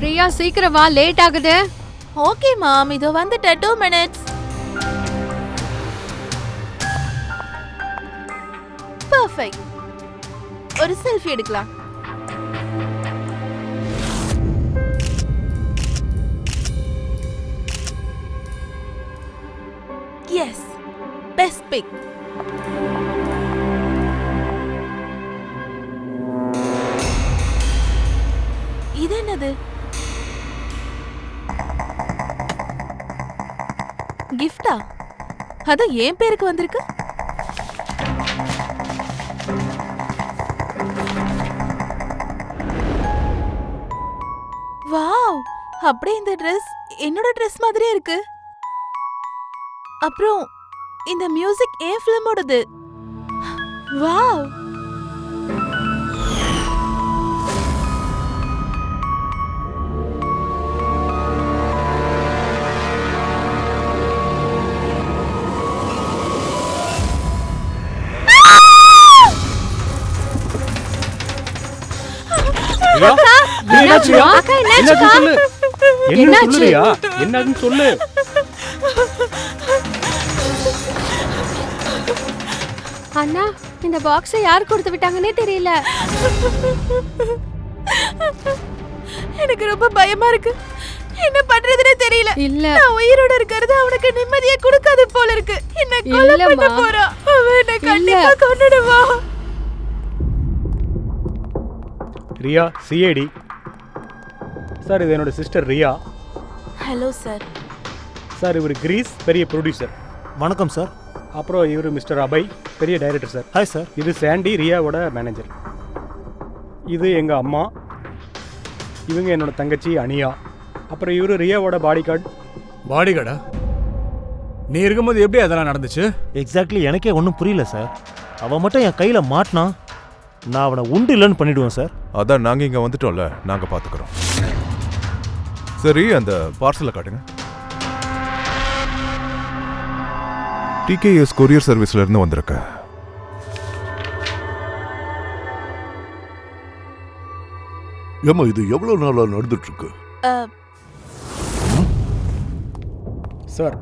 பிரியா சீக்கிரம் வா, லேட் ஆகுது. ஓகே மாம், இதோ வந்துட்டேன். 2 minutes. பர்ஃபெக்ட். ஒரு செல்ஃபி எடுக்கலாம். Yes, best pic. இது என்னது? கிஃப்டா? அது என் பேருக்கு வந்திருக்கு. வாவ், அப்படியே இந்த Dress என்னோட Dress மாதிரியே இருக்கு. அப்புறம் இந்த மியூசிக் ஏன் ஃபிலிமோடது. வாவ். என்னன்னு சொல்லு. அண்ணா, இந்த பாக்ஸை யார் கொடுத்து விட்டாங்கன்னே தெரியல. எனக்கு ரொம்ப பயமா இருக்கு. என்ன பண்றதுனே தெரியல. இல்ல, நான் உயிரோட இருக்கிறது அவனுக்கு நிம்மதியை கொடுக்காது போல இருக்கு. என்ன கொலை பண்ண போறா. அவன் என்ன கண்டிப்பா கொன்னுடுவா. Riya, CID sir. இது என்னோட sister Riya. Hello sir. Sir, இவர் கிரீஸ் பெரிய ப்ரொடியூசர். வணக்கம் சார். அப்புறம் இவர் மிஸ்டர் அபய், பெரிய டைரக்டர் சார். Hi sir. இது சாண்டி, ரியாவோட மேனேஜர். இது எங்கள் அம்மா. இவங்க என்னோட தங்கச்சி அனியா. அப்புறம் இவர் ரியாவோட பாடி கார்டு. பாடி கார்டா? நீ இருக்கும்போது எப்படி அதெல்லாம் நடந்துச்சு? எக்ஸாக்ட்லி எனக்கே ஒன்றும் புரியல சார். அவன் மட்டும் என் கையில் மாட்டினா நான் அவனை உண்டு இல்லைன்னு பண்ணிவிடுவேன் சார். அதான் நாங்கள் இங்கே வந்துட்டோம்ல, நாங்கள் பார்த்துக்குறோம். சரி, அந்த பார்சலை காட்டுங்க. டிகேஎஸ் கொரியர் சர்வீஸ்ல இருந்து வந்திருக்க. ஏமா இது எவ்வளவு நாளா நடந்துட்டு இருக்கு? சார்,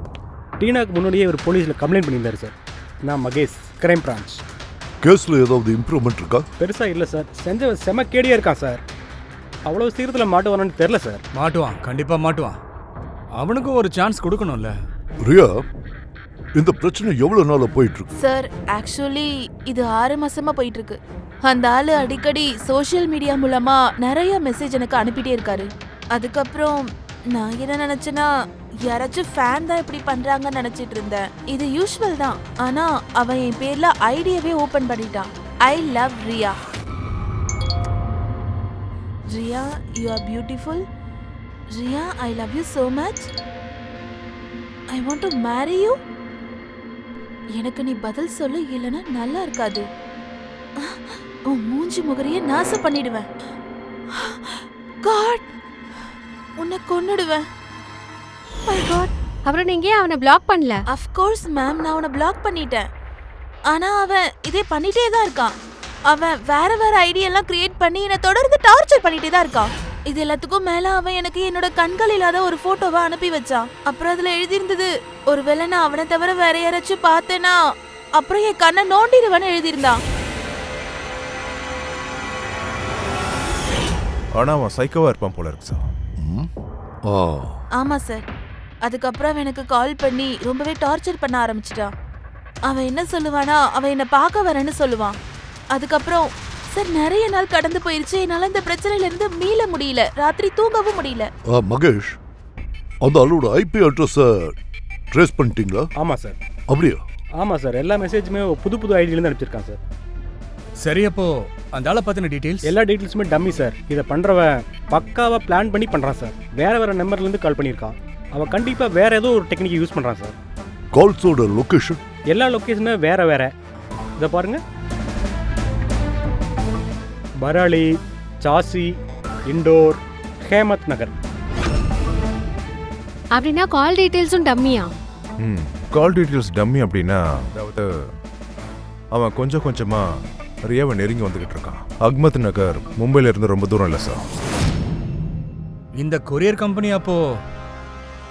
டீனாக்கு முன்னாடியே இவர் போலீஸில் கம்ப்ளைண்ட் பண்ணியிருந்தார் சார். நான் மகேஷ், கிரைம் பிரான்ச். கேஸ்ல ஏதாவது இம்ப்ரூவ்மெண்ட் இருக்கா? பெருசாக இல்லை சார். செஞ்ச செம கேடியாக இருக்கான் சார். அவ்வளோ சீக்கிரத்தில் மாட்டுவானு தெரில சார். மாட்டுவான், கண்டிப்பாக மாட்டுவான். அவனுக்கும் ஒரு சான்ஸ் கொடுக்கணும்ல. ரியா, இந்த பிரச்சனை எவ்வளவு நாளா போயிட்டு இருக்கு? சார், ஆக்சுவலி இது 6 மாசமா போயிட்டு இருக்கு. அந்த ஆளு அடிக்கடி சோஷியல் மீடியா மூலமா நிறைய மெசேஜ் எனக்கு அனுப்பிட்டே இருக்காரு. அதுக்கப்புறம் நான் என்ன நினைச்சேன்னா, யாராச்சும் ஃபேன் தான் இப்படி பண்றாங்கன்னு நினைச்சிட்டு இருந்தேன். இது யூஷுவல் தான். ஆனா அவன் என் பேர்ல ஐடியாவே ஓபன் பண்ணிட்டான். I love Riya. Riya, you are beautiful. Riya, I love you so much. I want to marry you. எனக்கு நீ பதில் சொல்லு, இல்லைன்னா நல்லா இருக்காது. உன் மூஞ்சி முகரையே நாசம் பண்ணிடுவேன். காட், உன்னை கொன்னுடுவேன். My God. அப்புறம் நீங்க ஏன் அவனை பிளாக் பண்ணல? ஆஃப் கோர்ஸ் மேம், நான் அவனை பிளாக் பண்ணிட்டேன். ஆனா அவன் இதே பண்ணிட்டே தான் இருக்கான். அவன் வேற வேற ஐடியெல்லாம் கிரியேட் பண்ணி என்னை தொடர்ந்து டார்ச்சர் பண்ணிட்டே தான் இருக்கான். இது எல்லாத்துக்கும் மேல அவன் எனக்கு என்னோட கண்கள் இல்லாத ஒரு போட்டோவை அனுப்பி வச்சான். அப்புறம் அதுல எழுதியிருந்தது, ஒருவேளை நான் அவனை தவிர வேற யாராச்சும் பார்த்தேன்னா அப்புறம் என் கண்ணை நோண்டிடுவேன்னு எழுதியிருந்தான். ஆனா அவன் சைக்கோவா இருப்பான் போல இருக்கு சார். ஆமா சார். அதுக்கப்புறம் அவன் எனக்கு கால் பண்ணி ரொம்பவே டார்ச்சர் பண்ண ஆரம்பிச்சிட்டான். அவன் என்ன சொல்லுவானா, அவன் என்னை பார்க்க வரேன்னு சொல்லுவான். அதுக்கப்புறம் சார், நிறைய நாள் கடந்து போயிருச்சு. என்னால இந்த பிரச்சனையில இருந்து மீள முடியல. ராத்திரி தூங்கவும் முடியல. மகேஷ், அந்த ஆளோட ஐபி அட்ரஸ் ட்ரேஸ் பண்ணிட்டீங்களா? ஆமாம் சார். அப்படியா? ஆமாம் சார். எல்லா மெசேஜுமே புது ஐடியிலேருந்து அனுப்பிச்சிருக்கான் சார். சரி, அப்போ அந்த ஆளை பற்றின டீட்டெயில்ஸ்? எல்லா டீட்டெயில்ஸுமே டம்மி சார். இதை பண்ணுறவன் பக்காவாக பிளான் பண்ணி பண்ணுறான் சார். வேறு நம்பர்லேருந்து கால் பண்ணியிருக்கான். அவன் கண்டிப்பாக வேறு ஏதோ ஒரு டெக்னிக் யூஸ் பண்ணுறான் சார். கால்ஸோட லொக்கேஷன்? எல்லா லொக்கேஷனுமே வேறு. இதை பாருங்கள், பராலி, சாசி, இண்டோர், ஹேமத் நகர். அப்படின்னா கால் டீடைல்ஸும் டம்மியா? கால் டீடைல்ஸ் டம்மி அப்படின்னா, அதாவது அவன் கொஞ்சம் கொஞ்சமா ரியாவை நெருங்கி வந்துகிட்டு இருக்கான். அஹ்மத் நகர் மும்பையில இருந்து ரொம்ப தூரம் இல்லை சார். இந்த கொரியர் கம்பெனி அப்போ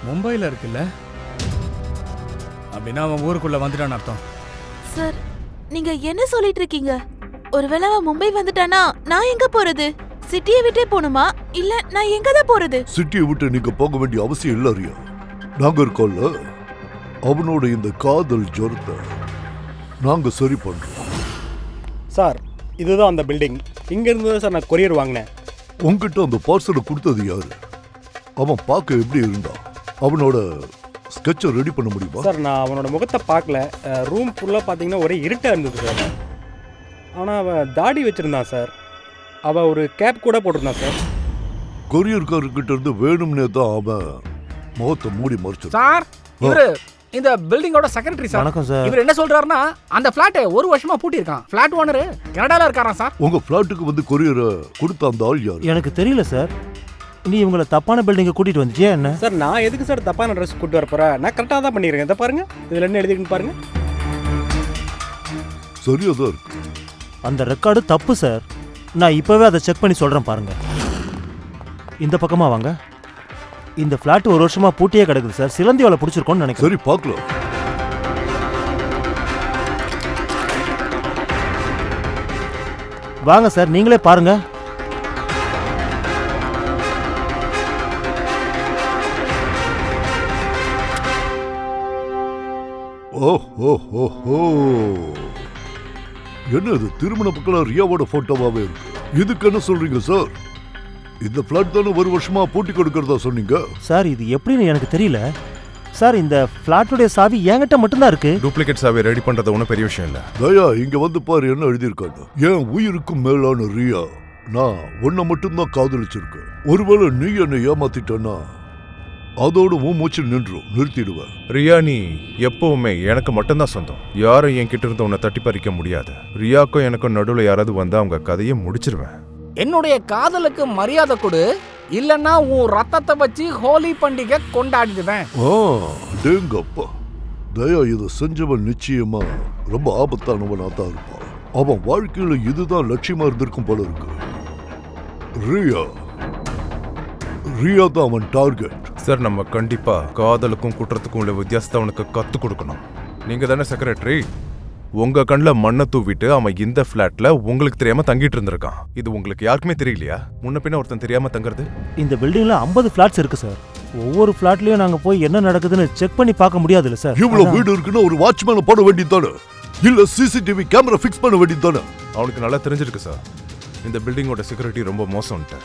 மும்பையில் இருக்குல்ல? அப்படின்னா அவன் ஊருக்குள்ள வந்துட்டான்னு அர்த்தம். சார் நீங்க என்ன சொல்லிட்டு இருக்கீங்க? ஒருவேளை அவன் மும்பை வந்துட்டானா நான் எங்க போறது? சிட்டியை விட்டே போணுமா இல்ல நான் எங்க தான் போறது? சிட்டியை விட்டு நீங்க போக வேண்டிய அவசியம் இல்லை ரியா. நாங்க இருக்கோம்ல, அவனோட இந்த காதல் ஜொரத்தை நாங்க சரி பண்றோம். சார் இதுதான் அந்த பில்டிங். இங்கேருந்து தான் சார் நான் கொரியர் வாங்கினேன். உங்ககிட்ட அந்த பார்சலை கொடுத்தது யாரு? அவன் பார்க்க எப்படி இருந்தான்? அவனோட ஸ்கெட்சை ரெடி பண்ண முடியுமா? சார் நான் அவனோட முகத்தை பார்க்கல. ரூம் ஃபுல்லாக பார்த்தீங்கன்னா ஒரே இருட்டாக இருந்தது சார். ஆனால் அவன் தாடி வச்சுருந்தான் சார். அவன் ஒரு கேப் கூட போட்டிருந்தான் சார். கொரியர்காரர்கிட்ட இருந்து வேணும்னே தான் அவன் முகத்தை மூடி மறைச்சு. சார் இவரு இந்த பில்டிங்கோட செக்ரட்டரி சார். வணக்கம் சார். இவர் என்ன சொல்றாருன்னா அந்த பிளாட் ஒரு வருஷமா பூட்டி இருக்கான். பிளாட் ஓனர் கனடால இருக்காராம் சார். உங்க பிளாட்டுக்கு வந்து கொரியரை கொடுத்த அந்த ஆள் யாரு? எனக்கு தெரியல சார். நீ இவங்கள தப்பான பில்டிங்கை கூட்டிட்டு வந்துட்டியா என்ன? சார் நான் எதுக்கு சார் தப்பான அட்ரஸ் கூப்பிட்டு வர போகிறேன்? நான் கரெக்டாக தான் பண்ணியிருக்கேன். இதை பாருங்க, இதில் என்ன எழுதிருக்குன்னு பாருங்க. சரியா தான் இருக்கு. அந்த ரெக்கார்டு தப்பு சார். நான் இப்போவே அதை செக் பண்ணி சொல்கிறேன் பாருங்க. இந்த பக்கமாக வாங்க. இந்த ஃப்ளாட் ஒரு வருஷமாக பூட்டியே கிடக்குது சார். சிலந்தி வலை பிடிச்சிருக்கோன்னு நினைக்கிறேன். சரி பார்க்கலாம். வாங்க சார், நீங்களே பாருங்க. என்ன இது திருமண பக்கம் ரியாவோட போட்டோவாவே இருக்கு. இதுக்கு என்ன சொல்றீங்க சார்? இந்த பிளாட் தானே ஒரு வருஷமா பூட்டி கொடுக்கறதா சொன்னீங்க. சார் இது எப்படின்னு எனக்கு தெரியல சார். இந்த ஃப்ளாட்டுடைய சாவி என்கிட்ட மட்டும்தான் இருக்கு. டூப்ளிகேட் சாவி ரெடி பண்றது ஒன்றும் பெரிய விஷயம் இல்லை. தயா இங்க வந்து பாரு என்ன எழுதியிருக்காங்க. என் உயிருக்கும் மேலான ரியா, நான் உன்னை மட்டும்தான் காதலிச்சிருக்கேன். ஒருவேளை நீ என்னை ஏமாத்திட்டனா அதோட உன் மூச்சு நிறுத்திடுவேன். ரியா நீ எப்பவுமே எனக்கு மட்டும்தான் சொந்தம். யாரும் என்கிட்ட இருந்து உன்னை தட்டி பறிக்க முடியாது. ரியாக்கும் எனக்கும் நடுவில் யாராவது வந்தா அவங்க கதையை முடிச்சிருவேன். என்னுடைய காதலுக்கு மரியாதை கொடு, இல்லன்னா உன் ரத்தத்தை வச்சு ஹோலி பண்டிகை கொண்டாடிடுவேன். டேங்கப்பா, தயா இதை செஞ்சவன் நிச்சயமா ரொம்ப ஆபத்தானவனா தான் இருப்பான். அவன் வாழ்க்கையில இதுதான் லட்சியமா இருந்திருக்கும் போல இருக்கு. ரியா தான் அவன் டார்கெட். சார் நம்ம கண்டிப்பா காதலுக்கும் குற்றத்துக்கும் உள்ள வித்தியாசத்தை அவனுக்கு கத்து கொடுக்கணும். நீங்க தானே செக்ரட்டரி? உங்க கண்ணில் மண்ணை தூவிட்டு அவன் இந்த பிளாட்ல உங்களுக்கு தெரியாம தங்கிட்டு இருந்திருக்கான். இது உங்களுக்கு யாருக்குமே தெரியலையா? முன்ன பின்ன ஒருத்தன் தெரியாம தங்குறது. இந்த பில்டிங்ல 50 ஃபிளாட்ஸ் இருக்கு சார். ஒவ்வொரு ஃபிளாட்லயும் நாங்க போய் என்ன நடக்குதுன்னு செக் பண்ணி பார்க்க முடியாதுல்ல சார். இவ்வளவு வீடு இருக்குன்னா ஒரு வாட்ச்மேனை போட வேண்டியதானே, இல்ல சிசிடிவி கேமரா ஃபிக்ஸ் பண்ண வேண்டியதானே? அவனுக்கு நல்லா தெரிஞ்சிருக்கு சார், இந்த பில்டிங்கோட செக்யூரிட்டி ரொம்ப மோசம்ட்டு.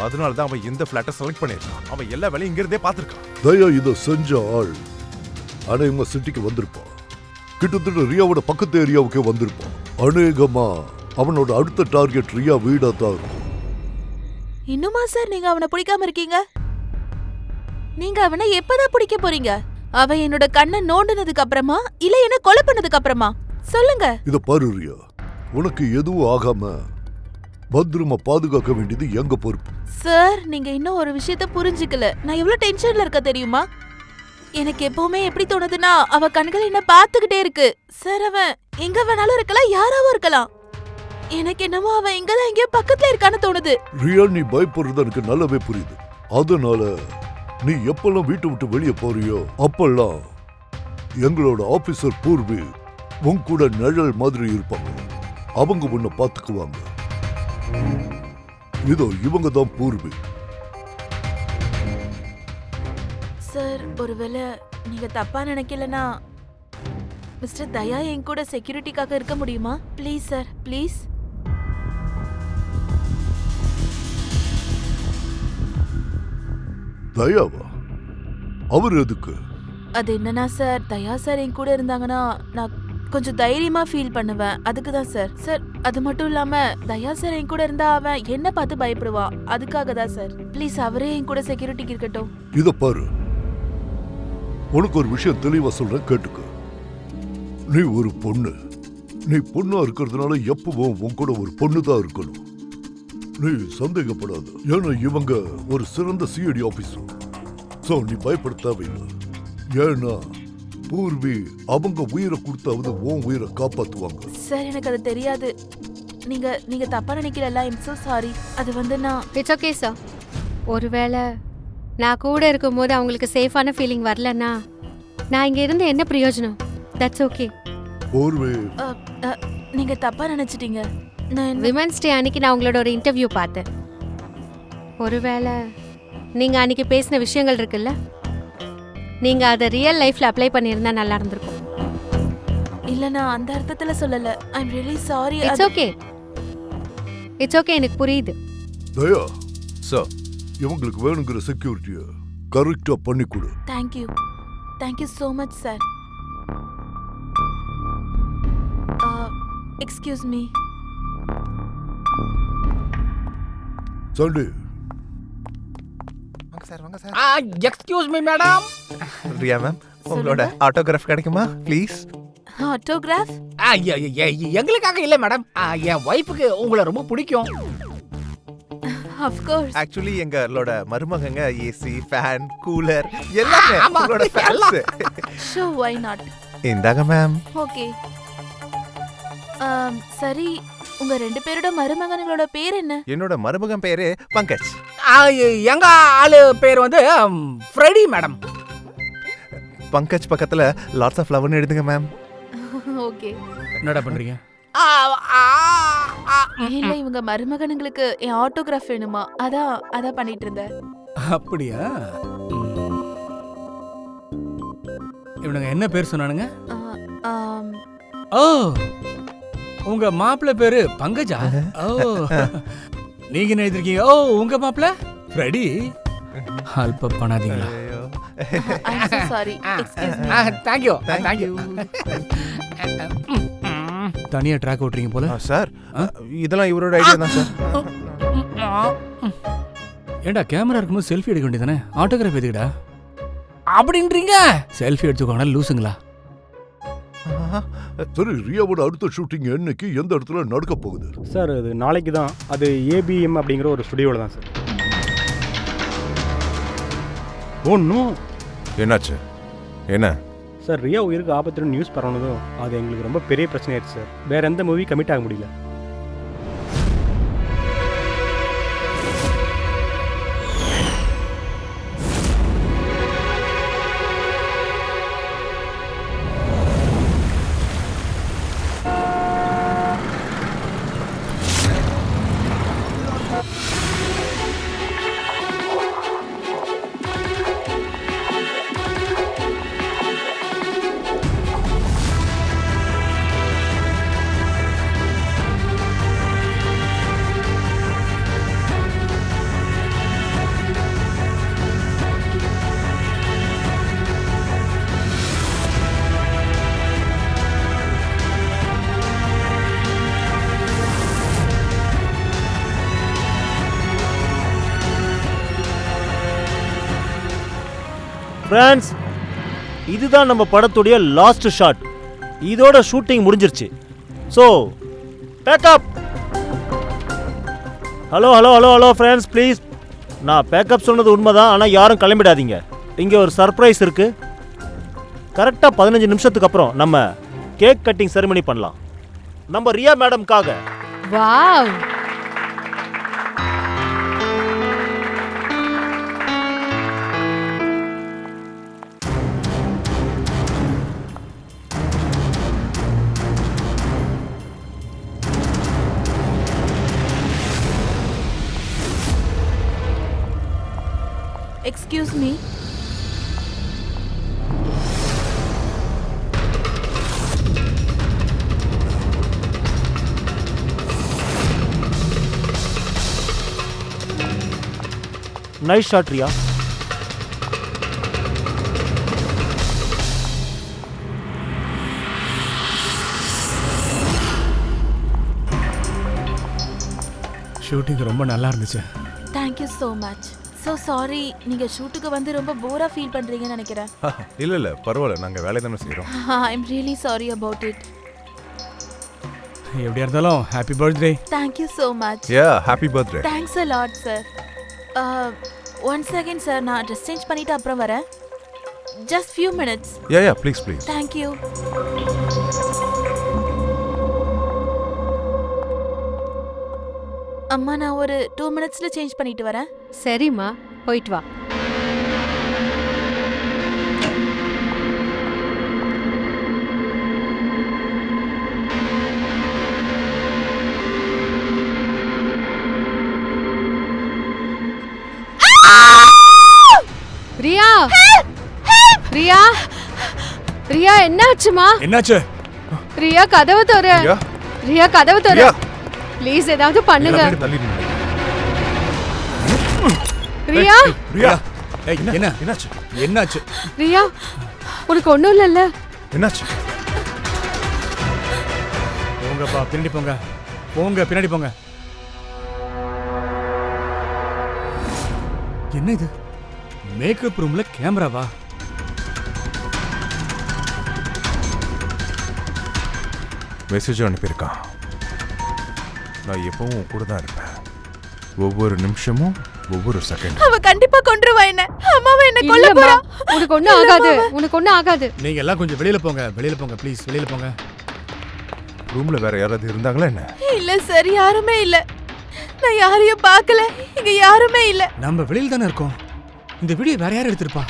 அதனால தான் அவன் இந்த பிளாட்டை செலக்ட் பண்ணியிருக்கான். அவன் எல்லா வேலையும் இங்கிருந்தே பார்த்துருக்கான். தயா இதை செஞ்ச ஆள் அநேகமா சிட்டிக்கு வந்திருப்பான். கிட்டத்தட்ட ரியாவோட பக்கத்து ஏரியாவுக்கே வந்திருப்பான். அநேகமா அவனோட அடுத்த டார்கெட் ரியா வீடா தான் இருக்கும். இன்னுமா சார் நீங்க அவனை பிடிக்காம இருக்கீங்க? நீங்க அவனை எப்பதான் பிடிக்க போறீங்க? அவன் என்னோட கண்ணை நோண்டினதுக்கு அப்புறமா இல்ல என்ன கொலை பண்ணதுக்கு அப்புறமா? சொல்லுங்க. இத பாரு ரியா, உனக்கு எதுவும் ஆகாம பத்திரமா பாதுகாக்க வேண்டியது எங்க பொறுப்பு. சார் நீங்க இன்னும் ஒரு விஷயத்த புரிஞ்சுக்கல. நான் எவ்வளவு டென்ஷன்ல இருக்க தெரியுமா? எனக்கு எப்பவுமே எப்படி தோணுதுன்னா அவ கண்கள் என்ன பார்த்துக்கிட்டே இருக்கு. சார் அவன் எங்க வேணாலும் இருக்கலாம், யாராவும் இருக்கலாம். எனக்கு என்னமோ அவன் இங்கதான் எங்கேயோ பக்கத்துல இருக்கான்னு தோணுது. ரியா நீ பயப்படுறது எனக்கு நல்லாவே புரியுது. அதனால நீ எப்பெல்லாம் வீட்டை விட்டு வெளியே போறியோ அப்பெல்லாம் எங்களோட ஆபீசர் பூர்வி உன் கூட நிழல் மாதிரி இருப்பாங்க. அவங்க உன்னை பார்த்துக்குவாங்க. இதோ இவங்க தான் பூர்வி. சார் ஒருவேளை நீங்க தப்பா நினைக்கலனா மிஸ்டர் தயா என் கூட செக்யூரிட்டிக்காக இருக்க முடியுமா? Please sir, please. தயாவா? அவர் எதுக்கு? அது என்னன்னா சார், தயா சார் என் கூட இருந்தாங்கன்னா நான் கொஞ்சம் தைரியமா ஃபீல் பண்ணுவேன். அதுக்கு தான் சார். சார் அது மட்டும் இல்லாம தயா சார் என் கூட இருந்தா அவன் என்ன பார்த்து பயப்படுவா. அதுக்காக தான் சார். ப்ளீஸ் அவரே என் கூட செக்யூரிட்டிக்கு இருக்கட்டும். இத பாரு, உனக்கு ஒரு விஷயம் தெளிவா சொல்றேன், கேட்டுக்க. நீ ஒரு பொண்ணு. நீ பொண்ணா இருக்கிறதுனால எப்பவும் உன் கூட ஒரு பொண்ணு தான் இருக்கணும். நீ சந்தேகப்படாத. ஏன்னா இவங்க ஒரு சிறந்த சிஐடி ஆபீசர். சோ நீ பயப்பட தேவையில்லை. ஏன்னா பூர்வி அவங்க உயிரை கொடுத்தாவது உன் உயிரை காப்பாத்துவாங்க. சார் எனக்கு அது தெரியாது. நீங்க தப்பா நினைக்கல. ஐ அம் சோ சாரி. அது வந்து நான் இட்ஸ் ஓகே சார். ஒருவேளை நான் கூட இருக்கும்போது அவங்களுக்கு சேஃபான ஃபீலிங் வரலன்னா நான் இங்க இருந்து என்ன பிரயோஜனம்? That's okay. போர்வே நீங்க தப்பா நினைச்சிட்டீங்க. நான் விமன்ஸ் டே அன்னைக்கு நான் உங்களோட ஒரு இன்டர்வியூ பார்த்தேன். ஒருவேளை நீங்க அன்னைக்கு பேசின விஷயங்கள் இருக்குல்ல, நீங்க அதை ரியல் லைஃப்ல அப்ளை பண்ணியிருந்தா நல்லா இருந்திருக்கும். இல்ல, நான் அந்த அர்த்தத்துல சொல்லல. I am really sorry. It's okay, it's okay, எனக்கு புரியுது. தயா, சார் இவங்களுக்கு வேணுங்கிற செக்யூரிட்டியை கரெக்டா பண்ணி கொடு. Thank you so much sir. Excuse me. Sunday, வாங்க சார், வாங்க sir. Excuse me madam. Riya ma'am, உங்களோட ஆட்டோகிராஃப் கிடைக்குமா ப்ளீஸ்? ஆட்டோகிராஃப்? எங்களுக்காக இல்ல மேடம், என் ஒய்ஃபுக்கு உங்களை ரொம்ப பிடிக்கும். Of course. ஆக்சுவலி எங்களோட மருமகங்க ஏசி, ஃபேன், கூலர் எல்லாமே ஆமா, உங்களோட ஃபேன்ஸ். Show why not. இந்தாங்க மேம். ஓகே. சரி, உங்க ரெண்டு பேரோட மருமகன்களோட பேர் என்ன? என்னோட மருமகன் பேரு பங்கஜ். எங்க ஆளு பேர் வந்து ஃப்ரெடி மேடம். பங்கஜ் பக்கத்துல லாட்ஸ் ஆஃப் லவ்னு எழுதுங்க மேம். ஓகே. என்னடா பண்றீங்க? இல்ல, இவங்க மருமகனுங்களுக்கு என் ஆட்டோகிராஃப் வேணுமா, அதான் பண்ணிட்டு இருந்தேன். அப்படியா? இவனுங்க என்ன பேர் சொன்னானுங்க? ஓ, உங்க மாப்பிள்ளை பேரு பங்கஜா? ஓ, நீங்க என்ன எழுதிருக்கீங்க? ஓ, உங்க மாப்பிள்ளை ஃப்ரெடி. ஹெல்ப் பண்ணாதீங்களா? I am so sorry. Excuse me. Thank you. தனியா ட்ராக் ஓட்டுறீங்க போல. சார், இதெல்லாம் இவரோட ஐடியா தான் சார். ஏண்டா கேமரா இருக்கும்போது செல்ஃபி எடுக்க வேண்டியதானே? ஆட்டோகிராஃப் எதுக்குடா அப்படின்றீங்க? செல்ஃபி எடுத்துக்கோங்க லூசுங்களா? சரி, ரியாவோட அடுத்த ஷூட்டிங் என்னைக்கு, எந்த இடத்துல நடக்க போகுது? சார் அது நாளைக்கு தான். அது ஏபிஎம் அப்படிங்கிற ஒரு ஸ்டுடியோவில் தான் சார். Oh no. என்னாச்சு? என்ன சார், ரியா உயிருக்கு ஆபத்துன்னு நியூஸ் பரவனதும் அது எங்களுக்கு ரொம்ப பெரிய பிரச்சனையாயிடுச்சு சார். வேற எந்த மூவி கமிட் ஆக முடியல. ஃப்ரெண்ட்ஸ், இதுதான் நம்ம படத்துடைய லாஸ்ட் ஷாட். இதோட ஷூட்டிங் முடிஞ்சிருச்சு. So backup. Hello friends, please. நான் பேக்கப் சொன்னது உண்மைதான், ஆனால் யாரும் கிளம்பிடாதீங்க. இங்கே ஒரு சர்ப்ரைஸ் இருக்கு. கரெக்டாக 15 நிமிஷத்துக்கு அப்புறம் நம்ம கேக் கட்டிங் செரிமனி பண்ணலாம், நம்ம ரியா மேடம்காக. Wow. Excuse me. Nice shot Riya. Shooting ரொம்ப நல்லா இருந்துச்சு. Thank you so much. So sorry, நீங்க ஷூட்டுக்கு வந்து ரொம்ப போரா ஃபீல் பண்றீங்கன்னு நினைக்கிறேன். இல்ல பரவாயில்ல, நாங்க வேலை தானே செய்யறோம். I'm really sorry about it. எப்படியா இருந்தாலும் happy birthday. Thank you so much. Happy birthday. Thanks a lot, sir. One second, sir. நான் ட்ரெஸ் சேஞ்ச் பண்ணிட்டு அப்புறம் வரேன். Just few minutes. Please. Thank you. அம்மா, நான் ஒரு 2 minutesல சேஞ்ச் பண்ணிட்டு வரேன். சரிம்மா, போயிட்டு வா. ரியா ரியா ரியா என்னாச்சுமா? என்னாச்சு? ரியா கதவு தோற. ரியா? ரியா கதவு தோற. ரியா? ப்ளீஸ் ஏதாவது பண்ணுங்க. எல்லாரும் தள்ளி நில்லுங்க. ரியா ரியா ஏய் என்ன என்னாச்சு? என்னாச்சு? ரியா உனக்கு ஒண்ணும் இல்லல்ல? என்னாச்சு? போங்கப்பா பின்னாடி போங்க. போங்க பின்னாடி போங்க. என்ன இது? மேக்கப் ரூம்ல கேமராவா? மெசேஜ் அனுப்பியிருக்கான். நான் எப்பவும் உன் கூட தான் இருப்பேன். ஒவ்வொரு நிமிஷமும் ஒவ்வொரு செகண்ட். அவ கண்டிப்பா கொன்றுவா என்ன. அம்மாவை என்ன கொல்ல இல்லம்மா, போறா. உனக்கு ஒண்ணும் ஆகாது. உனக்கு ஒண்ணும் ஆகாது. நீங்க எல்லாம் கொஞ்சம் வெளியில போங்க. வெளியில போங்க ப்ளீஸ். வெளியில போங்க. ரூம்ல வேற யாராவது இருந்தாங்களா என்ன? இல்ல சார், யாருமே இல்ல. நான் யாரையும் பார்க்கல. இங்க யாருமே இல்ல. நம்ம வெளியில தானே இருக்கோம். இந்த வீடியோ வேற யாரும் எடுத்திருப்பா?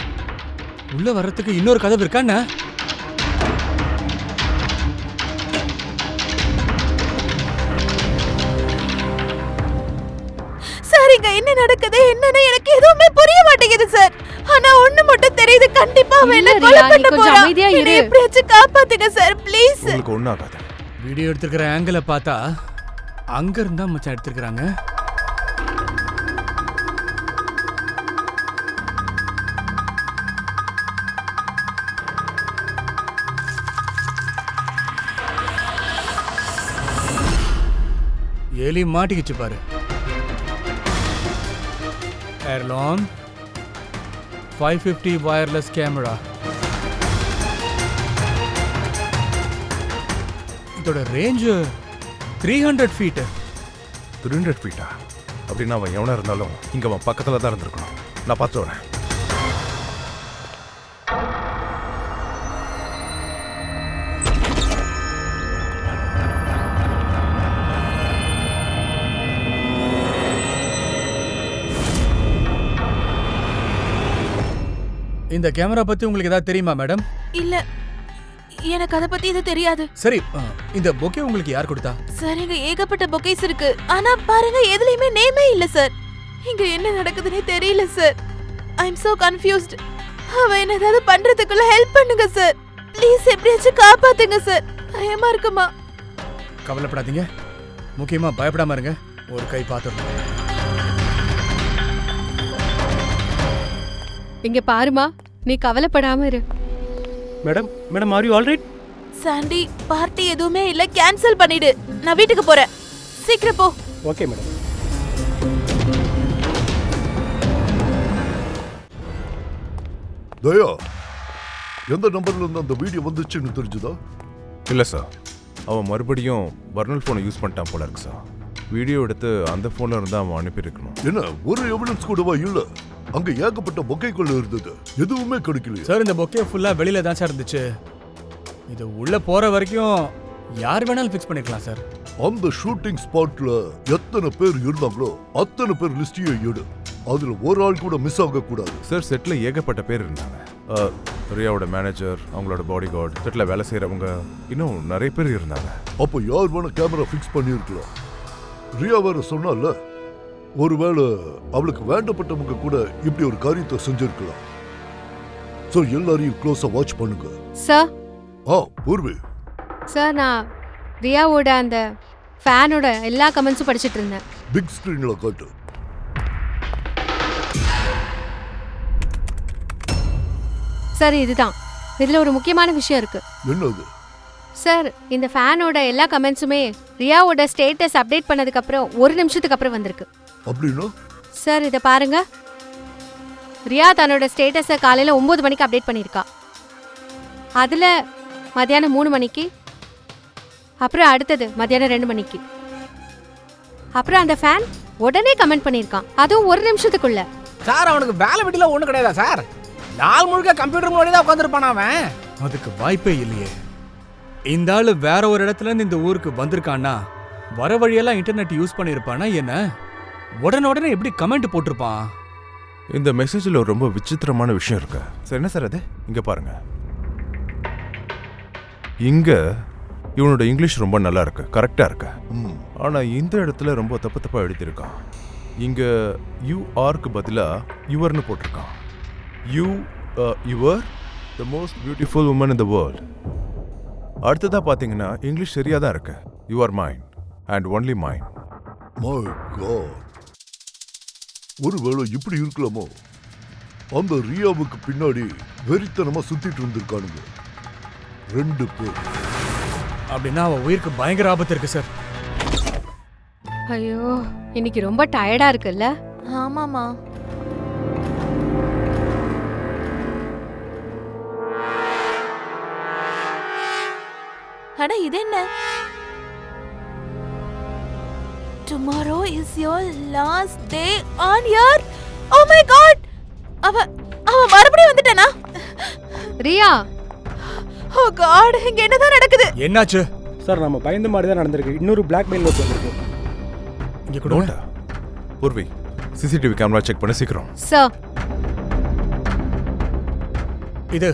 உள்ள வர்றதுக்கு இன்னொரு கதவு இருக்கா என்ன? சார் இங்க என்ன நடக்குது என்னன்னு எனக்கு எதுவுமே புரிய மாட்டேங்குது சார். ஆனா ஒண்ணு மட்டும் தெரியுது, கண்டிப்பா அவ என்ன இல்ல கொலை ரியா, நீ பண்ண கொஞ்சம் போறா. அமைதியா இரு. என்னை எப்படியாச்சும் காப்பாத்துங்க சார் ப்ளீஸ். உங்களுக்கு ஒன்றும் ஆகாது. வீடியோ எடுத்துக்கிற ஆங்கிளை பார்த்தா அங்க இருந்தா மச்சான் எடுத்துக்கிறாங்க. எலி மாட்டிக்கிச்சு பாரு. Erlon 550 wireless camera. இதோட ரேஞ்ச் 300 feet. 300 ஃபீட்டா? அப்படின்னா அவன் எவனா இருந்தாலும் இங்க அவன் பக்கத்துல தான் இருந்திருக்கணும். நான் பார்த்து வரேன். இந்த கேமரா பத்தி உங்களுக்கு ஏதாவது தெரியுமா மேடம்? இல்ல, எனக்கு அத பத்தி இது தெரியாது. சரி, இந்த பொக்கே உங்களுக்கு யார் கொடுத்தா? சார் இங்க ஏகப்பட்ட பொக்கேஸ் இருக்கு. ஆனா பாருங்க எதுலயுமே நேமே இல்ல சார். இங்க என்ன நடக்குதுன்னே தெரியல sir. I am so confused. அவ என்ன ஏதாவது பண்றதுக்குள்ள ஹெல்ப் பண்ணுங்க சார். ப்ளீஸ் எப்படியாச்சும் காப்பாத்துங்க சார். பயமா இருக்குமா? கவலைப்படாதீங்க. முக்கியமா பயப்படாம இருங்க. ஒரு கை பாத்துறோம். இங்க பாருமா, நீ கவலைப்படாம இரு. Madam madam are you all right? Sandy, party எதுவுமே இல்ல, கேன்சல் பண்ணிடு. நான் வீட்டுக்கு போறேன். சீக்கிரம் போ. Okay madam. தயா, எந்த நம்பர்ல இருந்து அந்த வீடியோ வந்துச்சுன்னு தெரிஞ்சுதா? இல்லை சார், அவன் மறுபடியும் வர்னல் ஃபோனை யூஸ் பண்ணிட்டான் போல இருக்கு சார். வீடியோ எடுத்து அந்த ஃபோனில் இருந்தால் அவன் அனுப்பியிருக்கணும். என்ன ஒரு எவிடன்ஸ் கூடவா இல்ல? அங்க ஏகப்பட்ட பொக்கைக்குள்ள இருந்தது, எதுவுமே கிடைக்கலையா? சார் இந்த பொக்கே ஃபுல்லா வெளியில தான் சார் இருந்துச்சு. இது உள்ள போற வரைக்கும் யார் வேணாலும் ஃபிக்ஸ் பண்ணிக்கலாம் சார். அந்த ஷூட்டிங் ஸ்பாட்ல எத்தனை பேர் இருந்தாங்களோ அத்தனை பேர் லிஸ்டையும் எடு. அதுல ஒரு ஆள் கூட மிஸ் ஆக கூடாது. சார் செட்டில் ஏகப்பட்ட பேர் இருந்தாங்க. ரியாவோட மேனேஜர், அவங்களோட பாடி கார்டு, செட்டில் வேலை செய்கிறவங்க, இன்னும் நிறைய பேர் இருந்தாங்க. அப்ப யார் வேணா கேமரா ஃபிக்ஸ் பண்ணியிருக்கலாம். ரியா வேற சொன்னால, ஒருவேளை அவளுக்கு வேண்டப்பட்டவங்க கூட இப்படி ஒரு காரியத்தை செஞ்சிருக்கலாம். சோ எல்லாரையும் க்ளோஸா வாட்ச் பண்ணுங்க. சார் பூர்வி. சார், நான் ரியாவோட அந்த ஃபேனோட எல்லா கமெண்ட்ஸும் படிச்சிட்டு இருந்தேன். பிக் ஸ்கிரீன்ல காட்டு. சார் இதுதான், இதுல ஒரு முக்கியமான விஷயம் இருக்கு. என்னது? சார், இந்த ஃபேனோட எல்லா கமெண்ட்ஸுமே ரியாவோட ஸ்டேட்டஸ் அப்டேட் பண்ணதுக்கு அப்புறம் 1 நிமிஷத்துக்கு அப்புறம் வந்திருக்கு. அப்படின்னா சார் இதை பாருங்க. ரியா தன்னோட ஸ்டேட்டஸை காலையில் 9 மணிக்கு அப்டேட் பண்ணியிருக்கா. அதில் மத்தியானம் 3 மணிக்கு, அப்புறம் அடுத்தது மத்தியானம் 2 மணிக்கு. அப்புறம் அந்த ஃபேன் உடனே கமெண்ட் பண்ணியிருக்கான், அதுவும் 1 நிமிஷத்துக்குள்ள. சார் அவனுக்கு வேலை வீட்டில் ஒன்றும் கிடையாதா சார்? நாள் முழுக்க கம்ப்யூட்டர் முன்னாடி தான் உட்காந்துருப்பான் அவன். அதுக்கு வாய்ப்பே இல்லையே. இந்த ஆளு வேற ஒரு இடத்துல இருந்து இந்த ஊருக்கு வந்திருக்கான்னா வர வழியெல்லாம் இன்டர்நெட் யூஸ் பண்ணியிருப்பானா என்ன? உடனே எப்படி கமெண்ட் போட்டிருப்பான்? இந்த மெசேஜில் ஒரு ரொம்ப விசித்திரமான விஷயம் இருக்கு சார். என்ன சார் அது? இங்கே பாருங்க. இங்கே இவனோட இங்கிலீஷ் ரொம்ப நல்லா இருக்கு, கரெக்டாக இருக்கு. ஆனால் இந்த இடத்துல ரொம்ப தப்பாக எழுதியிருக்கான். இங்கே யூஆருக்கு பதிலாக யுவர்னு போட்டிருக்கான். you were the most beautiful woman in the world. அடுத்ததா பாத்தீங்கன்னா இங்கிலீஷ் சரியா தான் இருக்கு. You are mine and only mine. My God. ஒருவேளை இப்படி இருக்கலாமோ? அந்த ரியாவுக்கு பின்னாடி வெறித்தனமா சுத்திட்டு இருந்திருக்கானுங்க 2 பேர். அப்படின்னா அவ உயிருக்கு பயங்கர ஆபத்து இருக்கு சார். ஐயோ இன்னைக்கு ரொம்ப டயர்டா இருக்குல்ல? ஆமாமா. அட இது என்ன? Tomorrow is your last day on your. Oh my God. அவ மறுபடியும் வந்துட்டானா? ரியா Oh God, இங்க என்னதான் நடக்குது? என்னாச்சு? சார் நம்ம பயந்த மாதிரி தான் நடந்திருக்கு. இன்னொரு பிளாக்மெயில் நோட் வந்திருக்கு. இங்க கொடுங்க. பூர்வி சிசிடிவி கேமரா செக் பண்ண சீக்கிரம். சார் இது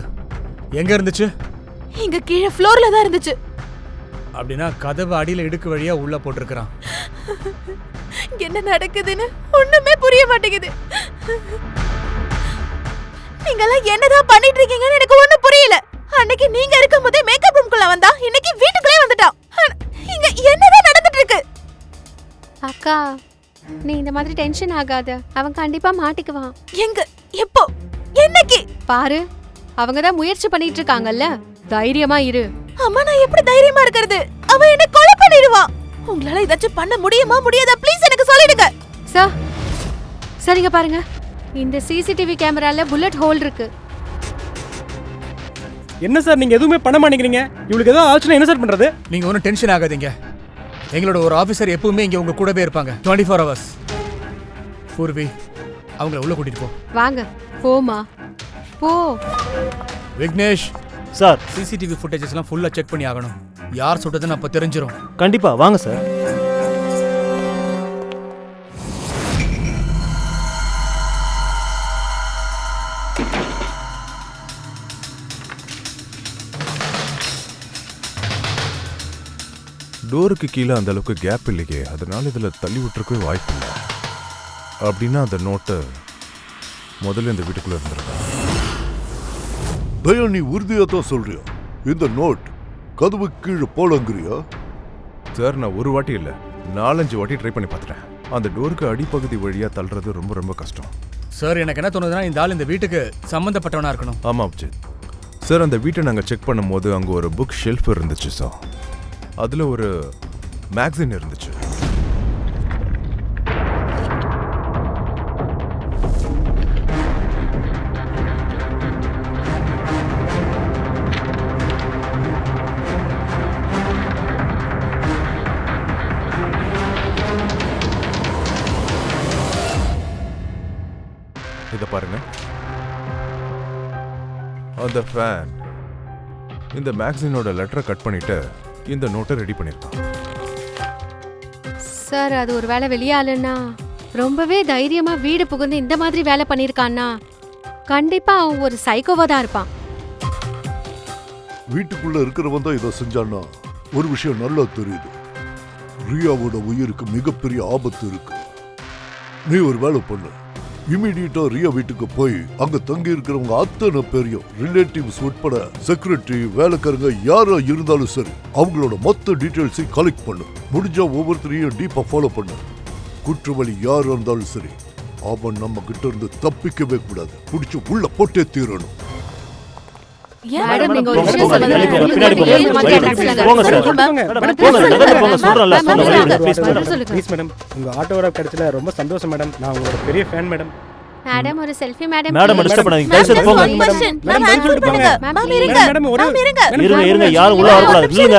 எங்க இருந்துச்சு? இங்க கீழே ஃப்ளோர்ல தான் இருந்துச்சு. அப்படின்னா கதவு அடியில இடுக்கு வழியா உள்ள போட்டிருக்கான். என்ன நடக்குதுன்னு ஒண்ணுமே புரிய மாட்டேங்குது. நீங்கெல்லாம் என்னதான் பண்ணிட்டு இருக்கீங்கன்னு எனக்கு ஒண்ணும் புரியல. அன்னைக்கு நீங்க இருக்கும்போதே மேக்கப் ரூம்குள்ள வந்தா, இன்னைக்கு வீட்டுக்குள்ளே வந்துட்டான். இங்க என்னதான் நடந்துட்டு இருக்கு? அக்கா நீ இந்த மாதிரி டென்ஷன் ஆகாத. அவன் கண்டிப்பா மாட்டிக்குவான். எங்க? எப்போ? என்னைக்கு? பாரு அவங்க தான் முயற்சி பண்ணிட்டு இருக்காங்கல்ல. தைரியமா இரு. அம்மா நான் எப்படி தைரியமா இருக்கிறது? அவன் என்ன கொலை பண்ணிடுவான். உங்களால ஏதாச்சும் பண்ண முடியுமா முடியாதா? ப்ளீஸ் எனக்கு சொல்லிடுங்க. சார் சரிங்க பாருங்க, இந்த சிசிடிவி கேமரால புல்லட் ஹோல் இருக்கு. என்ன சார் நீங்க எதுவுமே பண்ண மாட்டேங்கிறீங்க? இவளுக்கு ஏதாவது ஆச்சுன்னா என்ன சார் பண்றது? நீங்க ஒன்றும் டென்ஷன் ஆகாதீங்க. எங்களோட ஒரு ஆஃபீஸர் எப்பவுமே இங்க உங்க கூடவே இருப்பாங்க 24 hours. பூர்வி அவங்கள உள்ள கூட்டிட்டு போ. வாங்க போமா போ. விக்னேஷ் சார் சிசிடிவி ஃபுட்டேஜஸ் எல்லாம் ஃபுல்லா செக் பண்ணி ஆகணும். யார் சுட்டதுன்னு அப்ப தெரிஞ்சிரும். கண்டிப்பா வாங்க சார். டோருக்கு கீழே அந்த அளவுக்கு கேப் இல்லையே, அதனால இதுல தள்ளி விட்டுருக்கவே வாய்ப்பு இல்லை. அப்படின்னா அந்த நோட்டை முதல்ல இந்த வீட்டுக்குள்ள இருந்திருக்கா. தயா நீ உறுதியா தான் சொல்றியா? இந்த நோட் கதவு கீழே போலங்கிறியா? சார் நான் ஒரு வாட்டி இல்லை 4-5 வாட்டி ட்ரை பண்ணி பார்த்துட்டேன். அந்த டோருக்கு அடிப்பகுதி வழியா தள்ளுறது ரொம்ப ரொம்ப கஷ்டம். சார் எனக்கு என்ன தோணுதுன்னா இந்த ஆள் இந்த வீட்டுக்கு சம்பந்தப்பட்டவனா இருக்கணும். ஆமா அபிஜித் சார், அந்த வீட்டை நாங்கள் செக் பண்ணும்போது அங்கே ஒரு புக் ஷெல்ஃப் இருந்துச்சு சார். அதில் ஒரு மேக்சின் இருந்துச்சு. இதை பாருங்க, அந்த ஃபேன் இந்த மேக்சினோட லெட்டரை கட் பண்ணிட்டு இந்த நோட்டை ரெடி பண்ணிருக்கான். சார் அது ஒரு வேலை வெளியாளுன்னா ரொம்பவே தைரியமா வீடு புகுந்து இந்த மாதிரி வேலை பண்ணிருக்கான்னா கண்டிப்பா அவன் ஒரு சைக்கோவா தான் இருப்பான். வீட்டுக்குள்ள இருக்கிறவன் தான் இதை செஞ்சான்னா ஒரு விஷயம் நல்லா தெரியுது. ரியாவோட உயிருக்கு மிகப்பெரிய ஆபத்து இருக்கு. நீ ஒரு வேலை பண்ணு, இமிடியேட்டா ரியா வீட்டுக்கு போய் அங்க தங்கி இருக்கிறவங்க அத்தனை பேரையும் ரிலேட்டிவ்ஸ் உட்பட செக்ரட்டரி வேலைக்காரங்க யாரா இருந்தாலும் சரி அவங்களோட மொத்த டீடைல்ஸையும் கலெக்ட் பண்ணு. முடிஞ்சா ஒவ்வொருத்தரையும் டீப்பா ஃபாலோ பண்ணு. குற்றவாளி யாரா இருந்தாலும் சரி அவன் நம்ம கிட்ட இருந்து தப்பிக்கவே கூடாது. பிடிச்சு உள்ள போட்டே தீரணும். மேடம் நீங்க ஒரு விஷயம் சொல்லுங்க. பின்னாடி போங்க. போங்க சார். போங்க சொல்றேன்ல. ப்ளீஸ் மேடம், உங்க ஆட்டோகிராஃப் கிடைச்சல ரொம்ப சந்தோஷம் மேடம். நான் உங்களோட பெரிய ஃபேன் மேடம். மேடம் ஒரு செல்ஃபி மேடம். மேடம் டிஸ்டர்ப் பண்ணாதீங்க. தயவு செய்து போங்க. இருங்க யாரும் உள்ள வர கூடாது. இல்லங்க.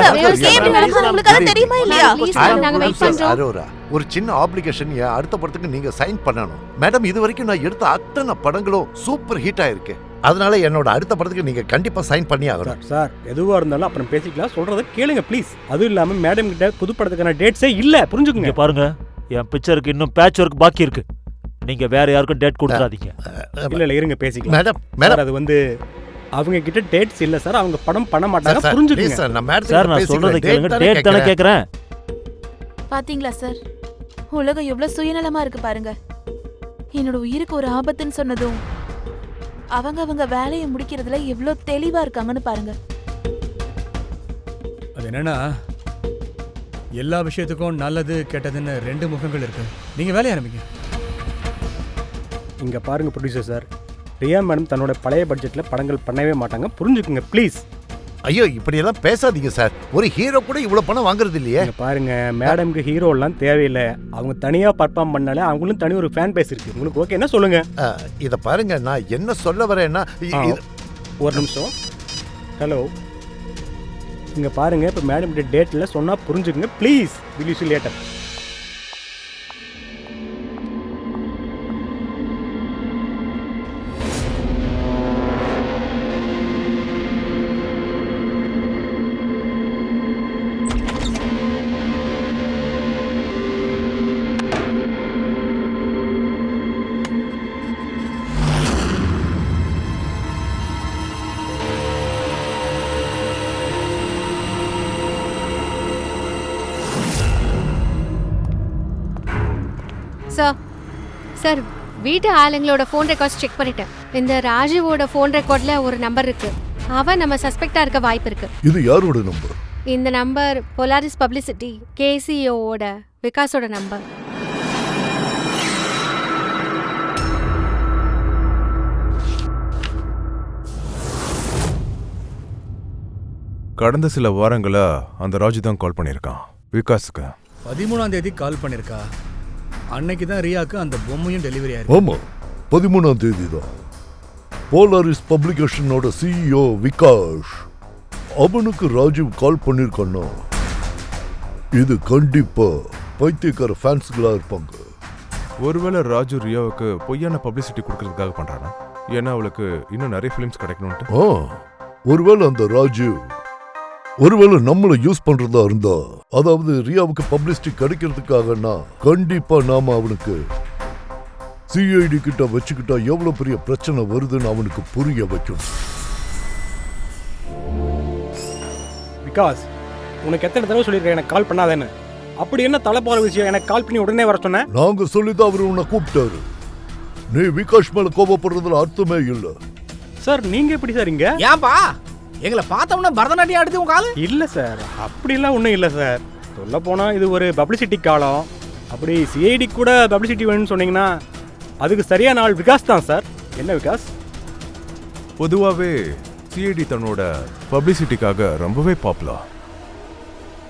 ஒரு சின்ன ஆப்ளிகேஷன் அடுத்த படத்துக்கு நீங்க சைன் பண்ணணும். மேடம் இது வரைக்கும் நான் எடுத்த அத்தனை படங்களும் சூப்பர் ஹிட் ஆயிருக்கு. அதனால என்னோட அடுத்த படத்துக்கு நீங்க கண்டிப்பா சைன் பண்ணி ஆகணும். சார் எதுவா இருந்தாலும் அப்புறம் பேசிக்கலாம். சொல்றத கேளுங்க ப்ளீஸ். அதுவும் இல்லாம மேடம் கிட்ட புது படத்துக்கான டேட்ஸே இல்ல, புரிஞ்சுக்குங்க. பாருங்க என் பிக்சருக்கு இன்னும் பேட்ச் ஒர்க் பாக்கி இருக்கு. நீங்க வேற யாருக்கும் டேட் கொடுக்காதீங்க. இல்ல இருங்க பேசிக்கலாம். மேடம் அது வந்து அவங்க கிட்ட டேட்ஸ் இல்ல சார். அவங்க படம் பண்ண மாட்டாங்க, புரிஞ்சுக்குங்க. சார் நான் சொல்றத கேளுங்க. டேட் தான கேக்குறேன். பாத்தீங்களா சார், உலகம் எவ்வளவு சுயநலமா இருக்கு பாருங்க. என்னோட உயிருக்கு ஒரு ஆபத்துன்னு சொன்னதும் அவங்க வேலையை முடிக்கிறதுல எவ்வளவு தெளிவா இருக்காங்கன்னு பாருங்க. அது என்னன்னா எல்லா விஷயத்துக்கும் நல்லது கெட்டதுன்னு ரெண்டு முகங்கள் இருக்கு. நீங்க வேலையை ஆரம்பிங்க. இங்கே பாருங்க ப்ரொடியூசர் சார், ரியா மேடம் தன்னோட பழைய பட்ஜெட்டில் படங்கள் பண்ணவே மாட்டாங்க, புரிஞ்சுக்குங்க ப்ளீஸ். ஐயோ இப்படியெல்லாம் பேசாதீங்க சார். ஒரு ஹீரோ கூட இவ்வளவு பணம் வாங்குறது இல்லையே. இங்கே பாருங்க, மேடம்க்கு ஹீரோலாம் தேவையில்லை. அவங்க தனியாக பர்ஃபார்ம் பண்ணாலே அவங்களும் தனி ஒரு ஃபேன் பேஸ் இருக்கு. உங்களுக்கு ஓகே என்ன சொல்லுங்க. இதை பாருங்க, நான் என்ன சொல்ல வரேன்னா ஒரு நிமிஷம். ஹலோ, இங்கே பாருங்க, இப்போ மேடம் டேட்டில் சொன்னால் புரிஞ்சுக்குங்க please. Will you see later. Sir வீட்டு ஆளுங்களோட ஃபோன் ரெக்கார்ட்ஸ் செக் பண்ணிட்டேன். இந்த ராஜுவோட ஃபோன் ரெக்கார்ட்ல ஒரு நம்பர் இருக்கு. அவன் நம்ம சஸ்பெக்டா இருக்க வாய்ப்பு இருக்கு. இது யாரோட நம்பர்? இந்த நம்பர் போலாரிஸ் பப்ளிசிட்டி கேசிஓட விகாஸோட நம்பர். கடந்த சில வாரங்களா அந்த ராஜு தான் கால் பண்ணியிருக்கான் விகாஸுக்கு. 13ஆம் தேதி கால் பண்ணிருக்கா. அன்னைக்கு தான் ரியாக்கு அந்த பொம்மையும் டெலிவரி ஆயிருக்கு. ஆமா, 13ஆம் தேதி தான். போலாரிஸ் பப்ளிகேஷனோட சிஇஓ விகாஷ் அவனுக்கு ராஜீவ் கால் பண்ணிருக்கான்னா இது கண்டிப்பா பைத்தியக்கார ஃபேன்ஸ்களா இருப்பாங்க. ஒருவேளை ராஜு ரியாவுக்கு பொய்யான பப்ளிசிட்டி கொடுக்கறதுக்காக பண்றானா? ஏன்னா அவளுக்கு இன்னும் நிறைய ஃபிலிம்ஸ் கிடைக்கணும்ட்டு. ஒருவேளை அந்த ராஜு ஒருவேளை நம்மள யூஸ் பண்றதா இருந்தா, அதாவது ரியாவுக்கு பப்ளிசிட்டி கிடைக்கிறதுக்காகனா கண்டிப்பா நாம அவனுக்கு சிஐடி கிட்ட வச்சுக்கிட்டா எவ்வளவு பெரிய பிரச்சனை வருதுன்னு அவனுக்கு புரிய வைக்கணும். விகாஸ், உனக்கு எத்தனை தடவை சொல்லியிருக்கேன் எனக்கு கால் பண்ணாதேன்னு. அப்படி என்ன தலைப்பாற விஷயம் எனக்கு கால் பண்ணி உடனே வர சொன்னேன்? நாங்க சொல்லிதான் அவரு உன்னை கூப்பிட்டாரு. நீ விகாஷ் மேல கோபப்படுறதுல அர்த்தமே இல்ல. சார் நீங்க எப்படி சார் இங்க? ஏன்பா எங்களை பார்த்தோம்னா பரதநாட்டியம் ஆடுது உங்க காலு? இல்ல சார், அப்படிலாம் ஒன்றும் இல்லை சார். சொல்ல போனா இது ஒரு பப்ளிசிட்டி காலம். அப்படி சிஐடி கூட பப்ளிசிட்டி வேணும்னு சொன்னீங்கன்னா அதுக்கு சரியான ஆள் விகாஸ் தான் சார். என்ன விகாஸ்? பொதுவாகவே சிஐடி தன்னோட பப்ளிசிட்டிக்காக ரொம்பவே பாப்புலர்.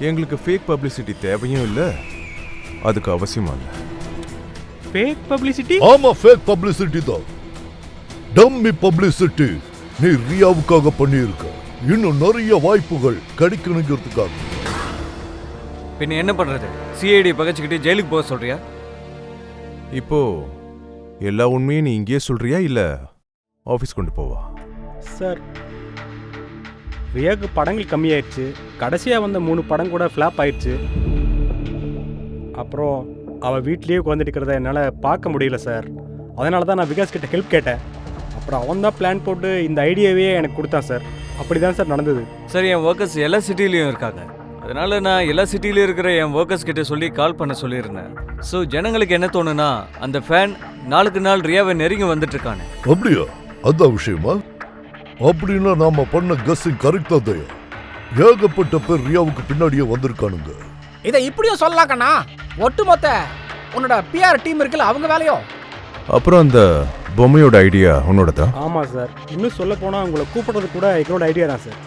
எங்களுக்கு ஃபேக் பப்ளிசிட்டி தேவையும் இல்லை, அதுக்கு அவசியமா இல்லை. Fake publicity? ஆமா, ஃபேக் பப்ளிசிட்டி தான். டம்மி பப்ளிசிட்டி நீ ரியாவுக்காக பண்ணியிருக்க. இன்னும் நிறைய வாய்ப்புகள் கிடைக்கணுங்கிறதுக்காக. பின்ன என்ன பண்றது? சிஐடி பகச்சுக்கிட்டு ஜெயிலுக்கு போக சொல்றியா? இப்போ எல்லா உண்மையும் நீ இங்கேயே சொல்றியா இல்ல ஆஃபீஸ் கொண்டு போவா? சார், ரியாவுக்கு படங்கள் கம்மியாயிடுச்சு. கடைசியாக வந்த 3 படம் கூட ஃப்ளாப் ஆயிடுச்சு. அப்புறம் அவள் வீட்லேயே உட்காந்துட்டு என்னால் பார்க்க முடியல சார். அதனால தான் நான் விகாஸ் கிட்ட ஹெல்ப் கேட்டேன். அப்புறம் அவன் தான் பிளான் போட்டு இந்த ஐடியாவே எனக்கு கொடுத்தான் சார். அப்படி தான் சார் நடந்தது. சரி, என் ஒர்க்கர்ஸ் எல்லா சிட்டிலையும் இருக்காங்க. அதனால நான் எல்லா சிட்டிலையும் இருக்கிற என் ஒர்க்கர்ஸ் கிட்ட சொல்லி கால் பண்ண சொல்லியிருந்தேன். ஸோ ஜனங்களுக்கு என்ன தோணுனா, அந்த ஃபேன் நாளுக்கு நாள் ரியாவை நெருங்கி வந்துட்டு இருக்கானே. அப்படியா? அதான் விஷயமா? அப்படின்னா நாம பண்ண கெஸ்ஸிங் கரெக்டா தான். ஏகப்பட்ட பேர் ரியாவுக்கு பின்னாடியே வந்திருக்கானுங்க. இதை இப்படியும் சொல்லலாம் கண்ணா. ஒட்டுமொத்த உன்னோட பிஆர் டீம் இருக்குல்ல, அவங்க வேலையோ. அப்புறம் அந்த பொம்மையோட ஐடியா உன்னோட தான்? ஆமாம் சார். இன்னும் சொல்ல போனால் உங்களை கூப்பிடுறது கூட எங்களோட ஐடியா தான் சார்.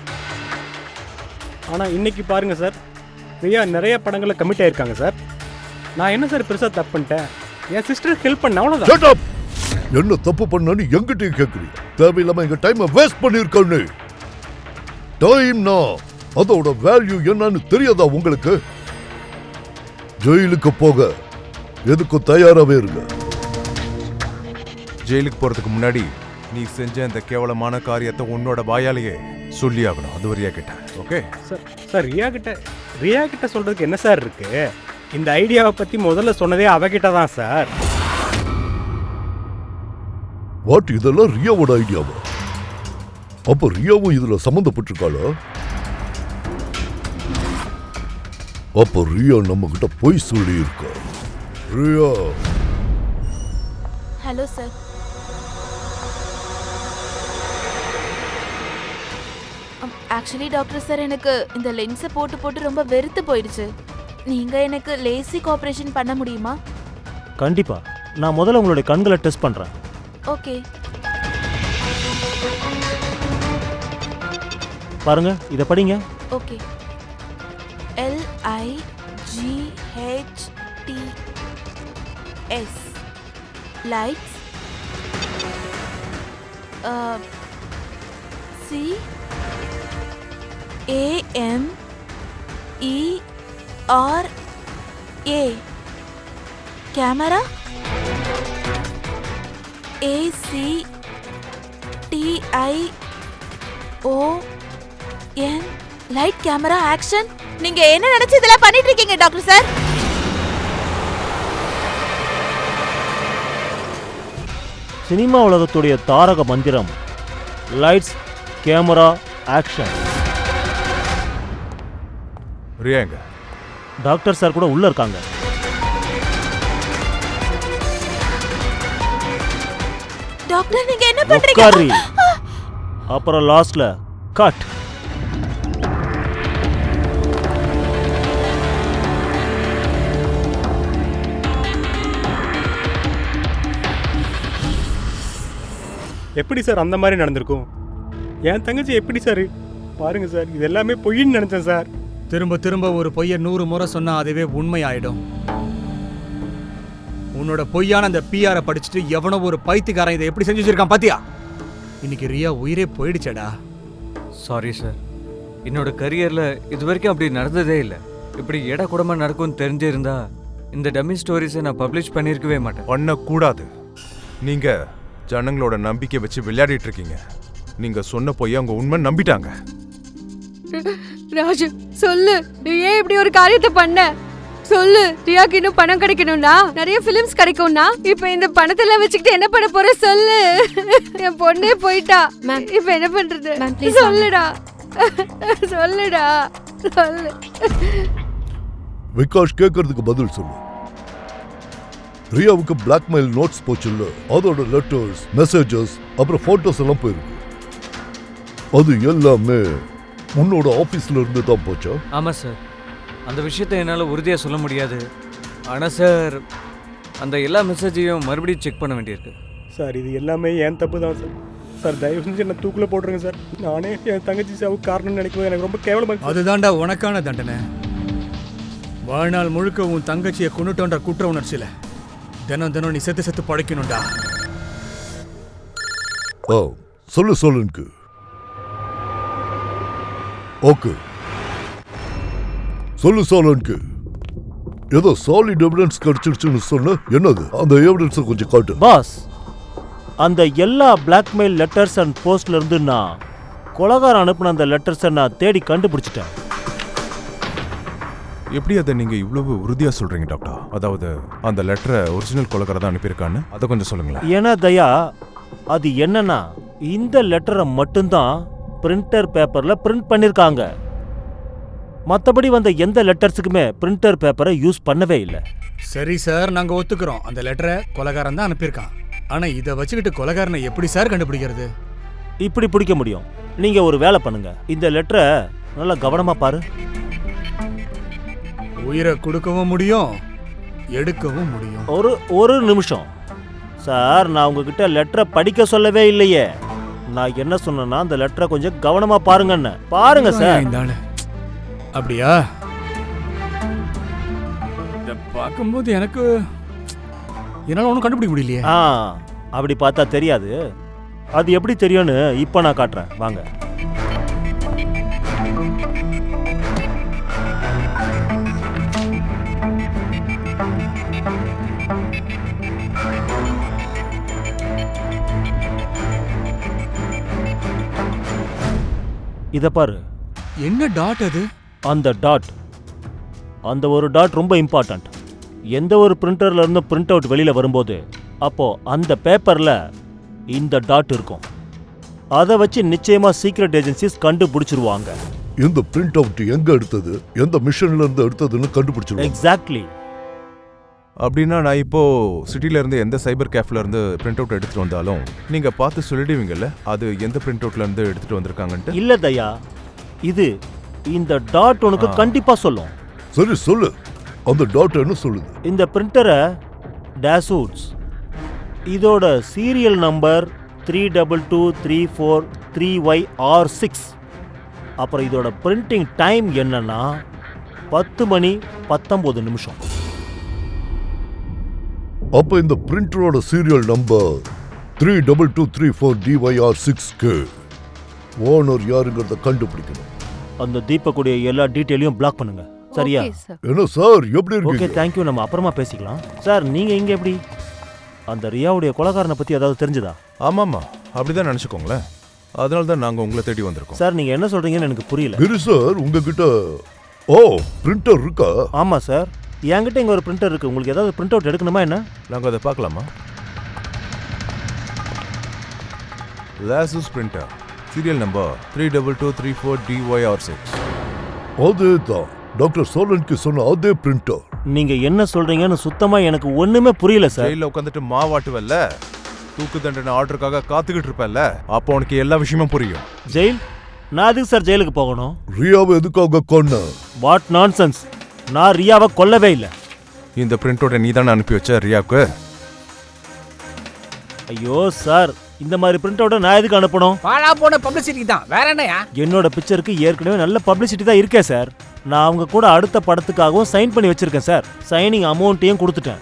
ஆனால் இன்னைக்கு பாருங்க சார், ரியா நிறைய படங்களில் கமிட் ஆயிருக்காங்க சார். நான் என்ன சார் பெருசாக தப்பு பண்ணிட்டேன்? என் சிஸ்டருக்கு ஹெல்ப் பண்ண, அவ்வளோதான். என்ன தப்பு பண்ணு எங்கிட்டையும் கேட்குறீ? தேவையில்லாம எங்க டைமை வேஸ்ட் பண்ணிருக்கேன்னு. டைம்னா அதோட வேல்யூ என்னன்னு தெரியாதா உங்களுக்கு? ஜெயிலுக்கு போக எதுக்கும் தயாராகவே இருங்க. ஜெயிலுக்கு போறதுக்கு முன்னாடி நீ செஞ்ச அந்த கேவலமான காரியத்தை உன்னோட வாயாலேயே சொல்லி ஆகணும். அது ஒரு ரியா கிட்ட. Okay sir? சார் ரியா கிட்ட சொல்றதுக்கு என்ன சார் இருக்கு? இந்த ஐடியாவை பத்தி முதல்ல சொன்னதே அவகிட்ட தான் சார். வாட், இதெல்லாம் ரியாவோட ஐடியாவா? அப்ப ரியாவும் இதுல சம்பந்தப்பட்டிருக்காளா? அப்ப ரியா நம்ம கிட்ட போய் சொல்லி இருக்கா. Riya. Hello sir. Actually doctor sir எனக்கு இந்த லென்ஸை போட்டு போட்டு ரொம்ப வெறுத்து போயிடுச்சு. நீங்க எனக்கு லேசிக் ஆபரேஷன் பண்ண முடியுமா? கண்டிப்பா. நான் முதல்ல உங்களுடைய கண்களை டெஸ்ட் பண்றேன். ஓகே. பாருங்க, இத படிங்க. Okay. LIGHTS lights CAMERA camera ACTION light camera action. நீங்க என்ன நினைச்சு இதெல்லாம் பண்ணிட்டு இருக்கீங்க டாக்டர் சார்? சினிமா உலகத்துடைய தாரக மந்திரம் லைட்ஸ் கேமரா ஆக்ஷன். ரியா எங்க? டாக்டர் சார் கூட உள்ள இருக்காங்க. டாக்டர் நீங்க என்ன பண்றீங்க? உட்காரி. அப்புறம் லாஸ்ட்ல கட். எப்படி சார் அந்த மாதிரி நடந்திருக்கும்? என் தங்கச்சி எப்படி சார்? பாருங்க சார், இது எல்லாமே பொய்ன்னு நினைச்சேன் சார். திரும்ப திரும்ப ஒரு பொய்யை 100 முறை சொன்னா அதுவே உண்மை ஆயிடும். உன்னோட பொய்யான அந்த பிஆரை படிச்சுட்டு எவனோ ஒரு பைத்தியக்காரன் இதை எப்படி செஞ்சு வச்சிருக்கான் பாத்தியா? இன்னைக்கு ரியா உயிரே போயிடுச்சடா. சாரி சார், என்னோட கரியரில் இது வரைக்கும் அப்படி நடந்ததே இல்லை. இப்படி இட கூடமா நடக்கும்னு தெரிஞ்சிருந்தா இந்த டம்மி ஸ்டோரிஸை நான் பப்ளிஷ் பண்ணியிருக்கவே மாட்டேன். பண்ணக்கூடாது. நீங்க ஜனங்களோட நம்பிக்கை வச்சு விளையாடிட்டு இருக்கீங்க. நீங்க சொன்ன போய் அவங்க உண்மை நம்பிட்டாங்க. ராஜு சொல்லு, நீ ஏன் இப்படி ஒரு காரியத்தை பண்ண? சொல்லு. ரியாக்கு இன்னும் பணம் கிடைக்கணும்னா, நிறைய பிலிம்ஸ் கிடைக்கும்னா, இப்ப இந்த பணத்தெல்லாம் வச்சுக்கிட்டு என்ன பண்ண போற சொல்லு. என் பொண்ணே போயிட்டா, இப்ப என்ன பண்றது? சொல்லுடா, சொல்லுடா, சொல்லு. விகாஷ் கேட்கறதுக்கு பதில் சொல்லு. ரியாவுக்கு பிளாக்மெயில் நோட்ஸ் போச்சுல்ல, அதோட லெட்டர்ஸ், மெசேஜஸ், அப்புறம் போட்டோஸ் எல்லாம் போயிருக்கு. அது எல்லாமே உன்னோட ஆபீஸ்ல இருந்து தான் போச்சா? ஆமா சார், அந்த விஷயத்தை என்னால் உறுதியாக சொல்ல முடியாது. ஆனால் சார், அந்த எல்லா மெசேஜையும் மறுபடியும் செக் பண்ண வேண்டியிருக்கு. சார் இது எல்லாமே என் தப்பு தான் சார். சார் தயவு செஞ்சு என்ன தூக்கில் போட்டுருங்க சார். நானே என் தங்கச்சி சாவுக்கு காரணம்னு நினைக்கும்போது எனக்கு ரொம்ப கேவலமாக. அதுதான்டா உனக்கான தண்டனை. வாழ்நாள் முழுக்க உன் தங்கச்சியை கொண்டுட்டோன்ற குற்ற உணர்ச்சியில தினம் தினம் நீ செத்து செத்து படைக்கணும்டா. சொல்லு சொல்லுக்கு. ஓகே சொல்லு சோலனுக்கு. ஏதோ சாலிட் எவிடன்ஸ் கிடைச்சிருச்சுன்னு சொன்ன. என்னது அந்த எவிடன்ஸை கொஞ்சம் காட்டு. பாஸ், அந்த எல்லா பிளாக்மெயில் லெட்டர்ஸ் அண்ட் போஸ்ட்ல இருந்து நான் கொலகாரம் அனுப்பின அந்த லெட்டர்ஸை நான் தேடி கண்டுபிடிச்சிட்டேன். எப்படி அதை நீங்க இவ்வளவு உறுதியா சொல்றீங்க டாக்டர்? அதாவது அந்த லெட்டரை ஒரிஜினல் கொலகார தான் அனுப்பியிருக்கான்னு அதை கொஞ்சம் சொல்லுங்களேன். ஏன்னா தயா, அது என்னன்னா இந்த லெட்டரை மட்டும்தான் பிரிண்டர் பேப்பர்ல பிரிண்ட் பண்ணிருக்காங்க. மற்றபடி வந்த எந்த லெட்டர்ஸுக்குமே பிரிண்டர் பேப்பரை யூஸ் பண்ணவே இல்லை. சரி சார், நாங்க ஒத்துக்கிறோம் அந்த லெட்டரை கொலகாரன் தான் அனுப்பியிருக்கான். ஆனா இதை வச்சுக்கிட்டு கொலகாரனை எப்படி சார் கண்டுபிடிக்கிறது? இப்படி பிடிக்க முடியும். நீங்க ஒரு வேலை பண்ணுங்க, இந்த லெட்டரை நல்லா கவனமா பாரு. உயிரை கொடுக்கவும் முடியும், எடுக்கவும் முடியும். ஒரு நிமிஷம் சார், நான் உங்ககிட்ட லெட்டரை படிக்க சொல்லவே இல்லையே. நான் என்ன சொன்னேன்னா அந்த லெட்டரை கொஞ்சம் கவனமா பாருங்கன்னு. பாருங்க சார். அப்படியா? இத பார்க்கும்போது எனக்கு என்னால ஒன்றும் கண்டுபிடிக்க முடியலையே. அப்படி பார்த்தா தெரியாது. அது எப்படி தெரியும்னு இப்போ நான் காட்டுறேன், வாங்க. இத பாரு. என்ன டாட் அது? அந்த டாட், அந்த ஒரு டாட் ரொம்ப இம்பார்ட்டன்ட். எந்த ஒரு பிரிண்டர்ல இருந்து பிரிண்ட் அவுட் வெளியில வரும்போது அப்போ அந்த பேப்பர்ல இந்த டாட் இருக்கும். அதை வச்சு நிச்சயமா சீக்ரெட் ஏஜென்சிஸ் கண்டுபிடிச்சிருவாங்க. இந்த பிரிண்ட் அவுட் எங்க எடுத்தது, எந்த மிஷன்ல இருந்து எடுத்ததுன்னு கண்டுபிடிச்சிருவாங்க. எக்ஸாக்ட்லி. அப்படின்னா நான் இப்போ சிட்டில இருந்து எந்த சைபர் கேஃப்ல இருந்து பிரிண்ட் அவுட் எடுத்துட்டு வந்தாலும் நீங்க பார்த்து சொல்லிடுவீங்கல்ல அது எந்த பிரிண்ட் அவுட்ல இருந்து எடுத்துட்டு வந்திருக்காங்கன்ட்டு? இல்ல தயா, இது இந்த டாட் உனக்கு கண்டிப்பா சொல்லும். சரி சொல்லு, அந்த டாட் என்ன சொல்லுது? இந்த பிரிண்டரை டேசூட்ஸ், இதோட சீரியல் நம்பர் 322343YR6. அப்புறம் இதோட பிரிண்டிங் டைம் என்னன்னா 10:19. அப்ப இந்த பிரிண்டரோட சீரியல் நம்பர் 32234DYR6க்கு ஓனர் யாருங்கிறத கண்டுபிடிக்கணும். அந்த தீபக்குடைய எல்லா டீட்டெயிலையும் பிளாக் பண்ணுங்க, சரியா? Okay, sir. என்ன சார், எப்படி ஓகே, இருக்கீங்க? தேங்க்யூ. நம்ம அப்புறமா பேசிக்கலாம். சார், நீங்க இங்க எப்படி? அந்த ரியாவுடைய கொலைகாரனை பத்தி ஏதாவது தெரிஞ்சதா? ஆமாம்மா, அப்படிதான் நினச்சிக்கோங்களேன். அதனால தான் நாங்கள் உங்களை தேடி வந்திருக்கோம். சார், நீங்க என்ன சொல்றீங்கன்னு எனக்கு புரியல. கிரி சார், உங்ககிட்ட பிரிண்டர் இருக்கா? ஆமா சார், என்கிட்ட இங்க ஒரு பிரிண்டர் இருக்கு. உங்களுக்கு ஏதாவது பிரிண்ட் அவுட் எடுக்கணுமா என்ன? நாங்கள் அதை பார்க்கலாமா? Losses printer, serial number 32234DYR6. அதேதான் டாக்டர் சோலன்க்கு சொன்ன அதே பிரிண்டர். நீங்க என்ன சொல்றீங்கன்னு சுத்தமா எனக்கு ஒண்ணுமே புரியல சார். ஜெயில உட்காந்துட்டு மாவாட்டுவல்ல, தூக்கு தண்டனை ஆர்டருக்காக காத்துக்கிட்டு இருப்பல்ல, அப்போ உனக்கு எல்லா விஷயமும் புரியும். ஜெயில்? நான் எதுக்கு சார் ஜெயிலுக்கு போகணும்? ரியாவை எதுக்காக கொன்ன? What nonsense! நான் ரியாவை கொல்லவே இல்லை. இந்த பிரிண்டோட நீ தானே அனுப்பி வச்ச ரியாவுக்கு? ஐயோ சார், இந்த மாதிரி பிரிண்ட் அவுட்டை நான் எதுக்கு அனுப்பணும்? பாழா போன பப்ளிசிட்டி தான், வேற என்னையா? என்னோட பிக்சருக்கு ஏற்கனவே நல்ல பப்ளிசிட்டி தான் இருக்கே சார். நான் அவங்க கூட அடுத்த படத்துக்காகவும் சைன் பண்ணி வச்சிருக்கேன் சார். சைனிங் அமௌண்ட்டையும் கொடுத்துட்டேன்.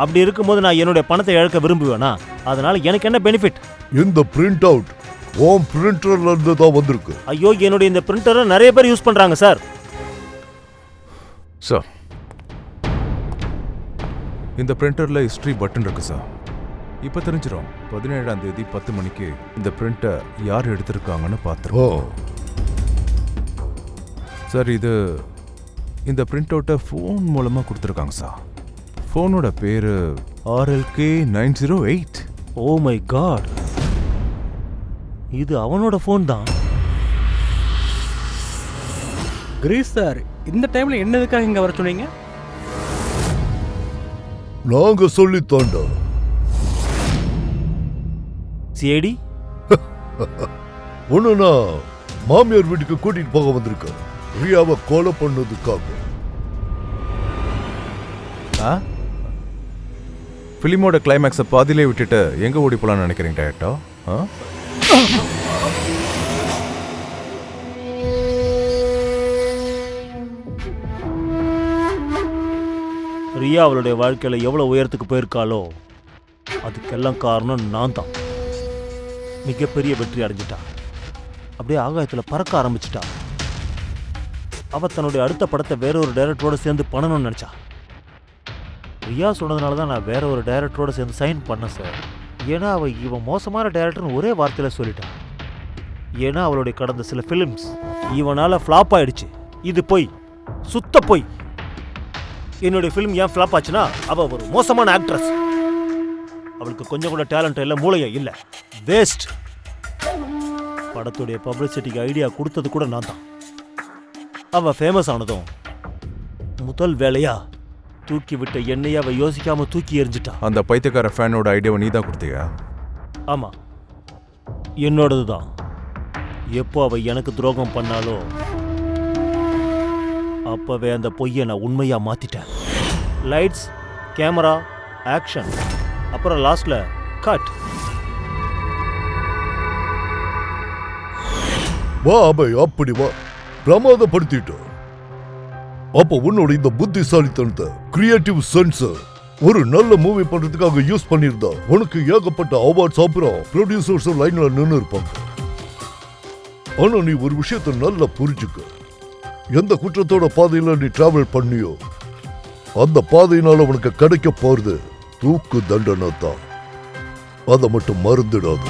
அப்படி இருக்கும்போது நான் என்னுடைய பணத்தை இழக்க விரும்புவேனா? அதனால எனக்கு என்ன பெனிஃபிட்? இந்த பிரிண்ட் அவுட் ஓம் பிரிண்டர்ல இருந்து தான் வந்திருக்கு. ஐயோ, என்னுடைய இந்த பிரிண்டரை நிறைய பேர் யூஸ் பண்றாங்க சார். சார், இந்த பிரிண்டர்ல ஹிஸ்டரி பட்டன் இருக்கு சார். இப்போ தெரிஞ்சிடும் 17ஆம் தேதி 10 மணிக்கு இந்த பிரிண்டை யார் எடுத்திருக்காங்கன்னு பார்த்துருவோம். சார், இந்த பிரிண்ட் அவுட்டை ஃபோன் மூலமாக கொடுத்துருக்காங்க சார். ஃபோனோட பேர் RLK908. ஓ மை காட், இது அவனோட ஃபோன் தான். கிரீஸ் சார், இந்த டைம்ல என்னதுக்காக இங்க வர சொன்னீங்க? நாங்க சொல்லித்தாண்டா. சிஐடி ஒண்ணுனா மாமியார் வீட்டுக்கு கூட்டிட்டு போக வந்திருக்க, ரியாவை கொலை பண்ணதுக்காக. ஃபிலிமோட கிளைமேக்ஸை பாதியிலே விட்டுட்டு எங்கே ஓடி போகலான்னு நினைக்கிறீங்க டேரக்டா? ரியா அவளுடைய வாழ்க்கையில் எவ்வளோ உயரத்துக்கு போயிருக்காளோ அதுக்கெல்லாம் காரணம் நான் தான். மிகப்பெரிய வெற்றி அடைஞ்சிட்டா. அப்படியே ஆகாயத்தில் பறக்க ஆரம்பிச்சிட்டா. அவள் தன்னுடைய அடுத்த படத்தை வேற ஒரு டைரக்டரோட சேர்ந்து பண்ணணும்னு நினச்சா. ரியா சொன்னதுனால தான் நான் வேற ஒரு டைரக்டரோட சேர்ந்து சைன் பண்ணேன் சார். ஏன்னா இவன் மோசமான டைரக்டர்னு ஒரே வார்த்தையில் சொல்லிட்டான். ஏன்னா அவளுடைய கடந்த சில ஃபிலிம்ஸ் இவனால் ஃப்ளாப் ஆயிடுச்சு. இது போய் சுத்த போய். என்னுடைய ஃபிலிம் ஏன் ஃப்ளாப் ஆச்சுன்னா அவள் ஒரு மோசமான ஆக்ட்ரஸ். அவளுக்கு கொஞ்சம் கூட டேலண்ட் இல்லை, மூளையே இல்லை, வேஸ்ட். படத்துடைய பப்ளிசிட்டிக்கு ஐடியா கொடுத்தது கூட நான் தான். அவள் ஃபேமஸ் ஆனதும் முதல் வேலையா தூக்கி விட்ட எண்ணெயை அவள் யோசிக்காம தூக்கி எறிஞ்சிட்டா. அந்த பைத்தியக்கார ஃபேனோட ஐடியாவை நீ தான் கொடுத்தியா? ஆமா, என்னோடது தான். எப்போ அவ எனக்கு துரோகம் பண்ணாலோ அப்பவே அந்த பொய்யை நான் உண்மையா மாத்திட்டேன். லைட்ஸ், கேமரா, ஆக்ஷன், அப்புறம் லாஸ்ட்ல கட். வா அபய், அப்படி வா. பிரமாதப்படுத்திட்ட. அப்போ உன்னோட இந்த புத்திசாலித்தனத்தை, கிரியேட்டிவ் சென்ஸை ஒரு நல்ல மூவி பண்றதுக்காக யூஸ் பண்ணியிருந்தா உனக்கு ஏகப்பட்ட அவார்ட்ஸ், அப்புறம் ப்ரொடியூசர்ஸ் லைன்ல நின்று இருப்பாங்க. ஆனா நீ ஒரு விஷயத்தை நல்லா புரிஞ்சுக்க. எந்த குற்றத்தோட பாதையில நீ டிராவல் பண்ணியோ அந்த பாதையினால உனக்கு கிடைக்க போறது தூக்கு தண்டனை தான். அதை மட்டும் மறந்துடாது.